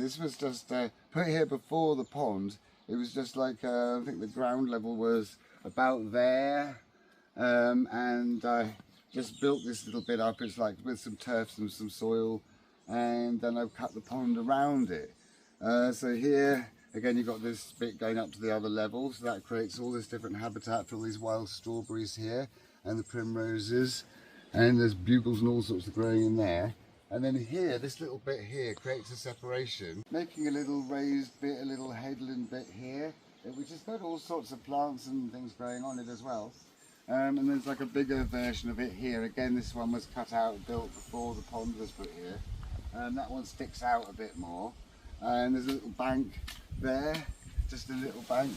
This was just put here before the pond. It was just like, I think the ground level was about there, and I just built this little bit up. It's like with some turf and some soil, and then I've cut the pond around it. So here, again, you've got this bit going up to the other level, so that creates all this different habitat for all these wild strawberries here, and the primroses, and there's bugles and all sorts of growing in there. And then here, this little bit here creates a separation, making a little raised bit, a little headland bit here, which has got all sorts of plants and things growing on it as well. And there's like a bigger version of it here. Again, this one was cut out, built before the pond was put here. And that one sticks out a bit more. And there's a little bank there, just a little bank,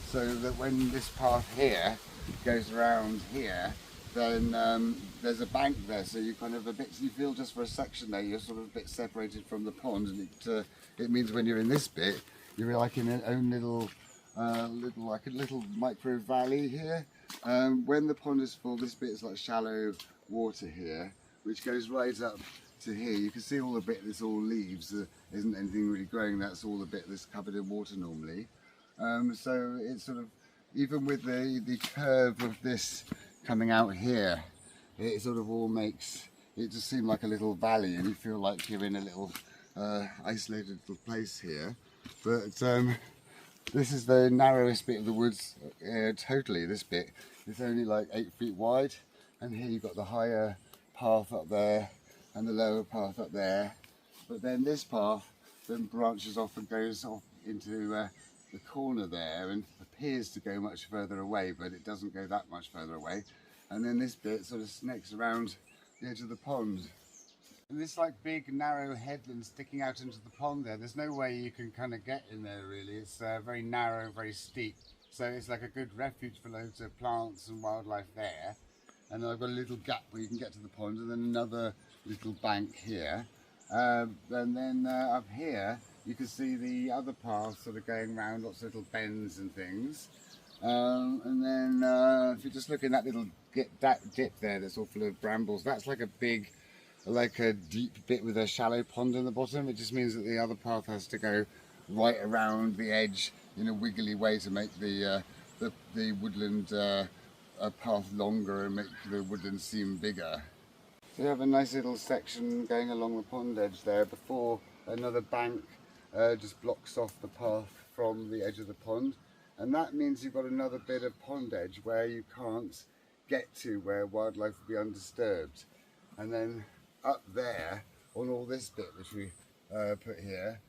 so that when this path here goes around here, then there's a bank there, so you kind of you feel just for a section there, you're sort of a bit separated from the pond, and it means when you're in this bit, you're like in your own little micro valley here. When the pond is full, this bit is like shallow water here, which goes right up to here. You can see all the bit that's all leaves, there isn't anything really growing, that's all the bit that's covered in water normally. So it's sort of, even with the curve of this coming out here, it sort of all makes it just seem like a little valley, and you feel like you're in a little isolated little place here. But this is the narrowest bit of the woods totally. This bit is only like 8 feet wide, and here you've got the higher path up there and the lower path up there. But then this path then branches off and goes off into the corner there and appears to go much further away, but it doesn't go that much further away. And then this bit sort of snakes around the edge of the pond. And this like big narrow headland sticking out into the pond there's no way you can kind of get in there really. It's very narrow, very steep. So it's like a good refuge for loads of plants and wildlife there. And then I've got a little gap where you can get to the pond, and then another little bank here. And then up here you can see the other path sort of going around, lots of little bends and things. And then if you just look in that little dip there that's all full of brambles, that's like a big, like a deep bit with a shallow pond in the bottom. It just means that the other path has to go right around the edge in a wiggly way to make the woodland path longer and make the woodland seem bigger. So you have a nice little section going along the pond edge there before another bank just blocks off the path from the edge of the pond. And that means you've got another bit of pond edge where you can't get to, where wildlife will be undisturbed. And then up there, on all this bit which we put here,